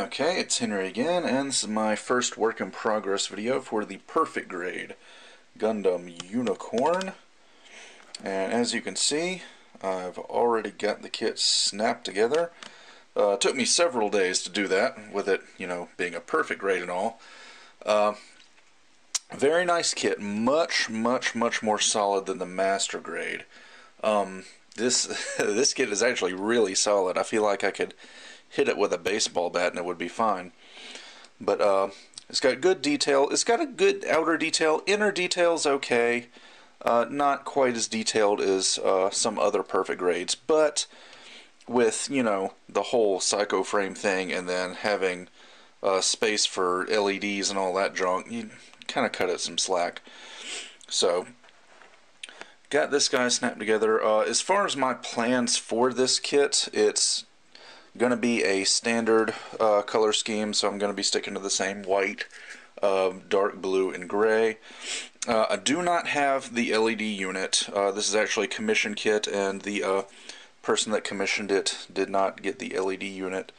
Okay, it's Henry again, and this is my first work in progress video for the Perfect Grade Gundam Unicorn. And as you can see, I've already got the kit snapped together. It took me several days to do that, with it, being a perfect grade and all. Very nice kit, much more solid than the Master Grade. This kit is actually really solid. I feel like I could hit it with a baseball bat and it would be fine. But it's got good detail. It's got a good outer detail. Inner detail's okay. Not quite as detailed as some other perfect grades, but with, the whole Psycho Frame thing and then having space for LEDs and all that junk, you kind of cut it some slack. So, got this guy snapped together. As far as my plans for this kit, it's going to be a standard color scheme, so I'm going to be sticking to the same white, dark blue, and gray. I do not have the LED unit. This is actually a commission kit, and the person that commissioned it did not get the LED unit.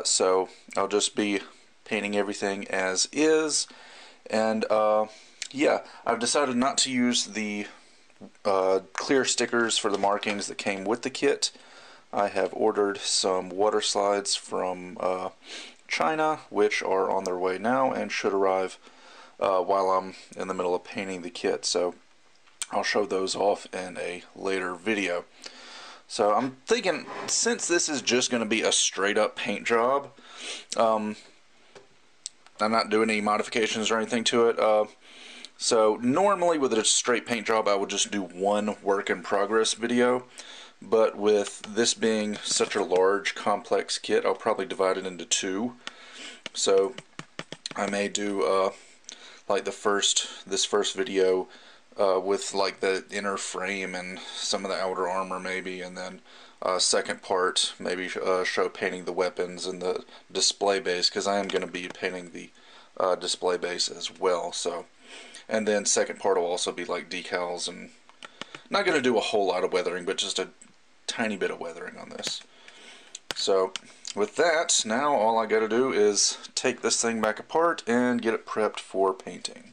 So I'll just be painting everything as is. And yeah, I've decided not to use the clear stickers for the markings that came with the kit. I have ordered some water slides from China, which are on their way now and should arrive while I'm in the middle of painting the kit. So I'll show those off in a later video. So I'm thinking, since this is just going to be a straight up paint job, I'm not doing any modifications or anything to it. So normally with a straight paint job I would just do one work in progress video. But with this being such a large, complex kit, I'll probably divide it into two. So I may do like this first video with like the inner frame and some of the outer armor maybe, and then second part maybe show painting the weapons and the display base, because I am going to be painting the display base as well. So, and then second part will also be like decals, and not going to do a whole lot of weathering, but just a tiny bit of weathering on this. So with that, now all I got to do is take this thing back apart and get it prepped for painting.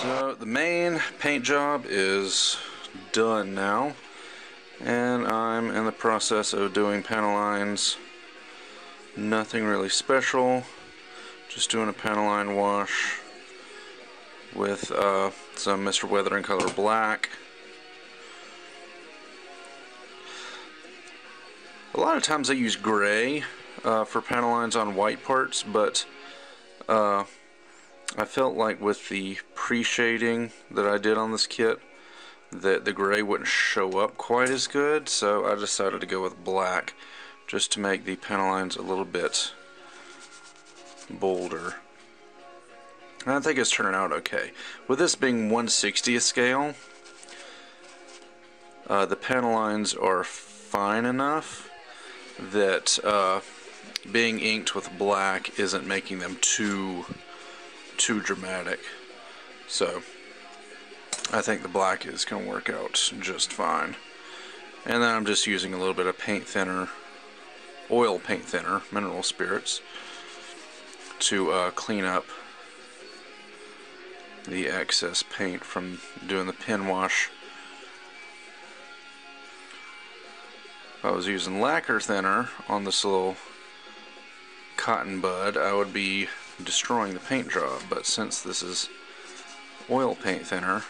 So the main paint job is done now, and I'm in the process of doing panel lines. Nothing really special, just doing a panel line wash with some Mr. Weathering color black. A lot of times I use gray for panel lines on white parts, but I felt like with the pre-shading that I did on this kit that the gray wouldn't show up quite as good, so I decided to go with black just to make the panel lines a little bit bolder. And I think it's turning out okay. With this being 1/60th scale, the panel lines are fine enough that being inked with black isn't making them too dramatic. So I think the black is going to work out just fine. And then I'm just using a little bit of paint thinner, oil paint thinner, mineral spirits, to clean up the excess paint from doing the pen wash. If I was using lacquer thinner on this little cotton bud, I would be destroying the paint job, but since this is oil paint thinner,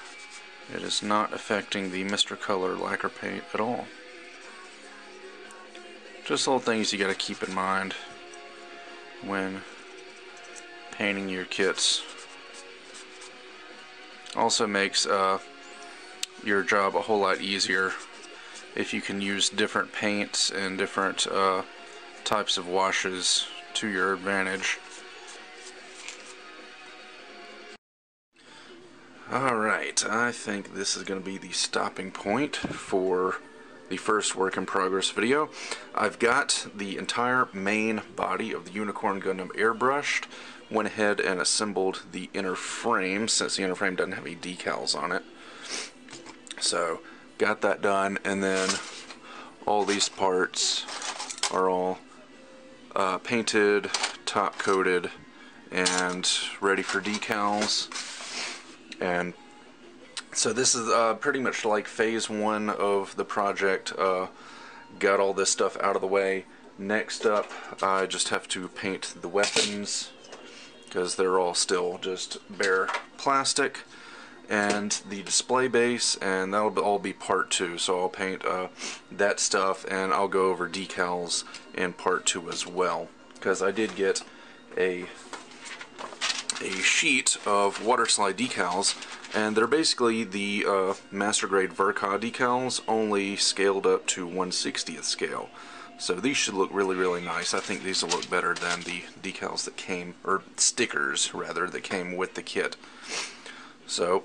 it is not affecting the Mr. Color lacquer paint at all. Just little things you got to keep in mind when painting your kits. Also makes your job a whole lot easier if you can use different paints and different types of washes to your advantage. Alright, I think this is going to be the stopping point for the first work in progress video. I've got the entire main body of the Unicorn Gundam airbrushed. Went ahead and assembled the inner frame, since the inner frame doesn't have any decals on it. So, got that done, and then all these parts are all painted, top coated, and ready for decals. And so this is pretty much like phase 1 of the project. Got all this stuff out of the way. Next up, I just have to paint the weapons, because they're all still just bare plastic, and the display base, and that'll all be part 2. So I'll paint that stuff, and I'll go over decals in part 2 as well, because I did get a sheet of water slide decals, and they're basically the master grade Verka decals, only scaled up to 1/60th scale. So these should look really nice. I think these will look better than the decals that came, or stickers rather, that came with the kit. So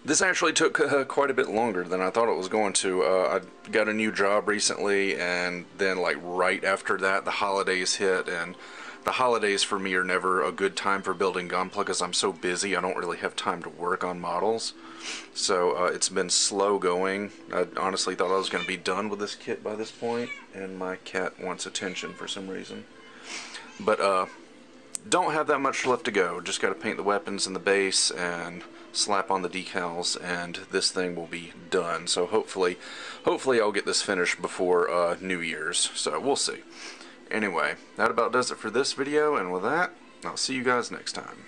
this actually took quite a bit longer than I thought it was going to. I got a new job recently, and then like right after that the holidays hit, and the holidays for me are never a good time for building Gunpla because I'm so busy I don't really have time to work on models. So it's been slow going. I honestly thought I was going to be done with this kit by this point, and my cat wants attention for some reason. But don't have that much left to go. Just got to paint the weapons and the base and slap on the decals, and this thing will be done. So hopefully I'll get this finished before New Year's. So we'll see. Anyway, that about does it for this video, and with that, I'll see you guys next time.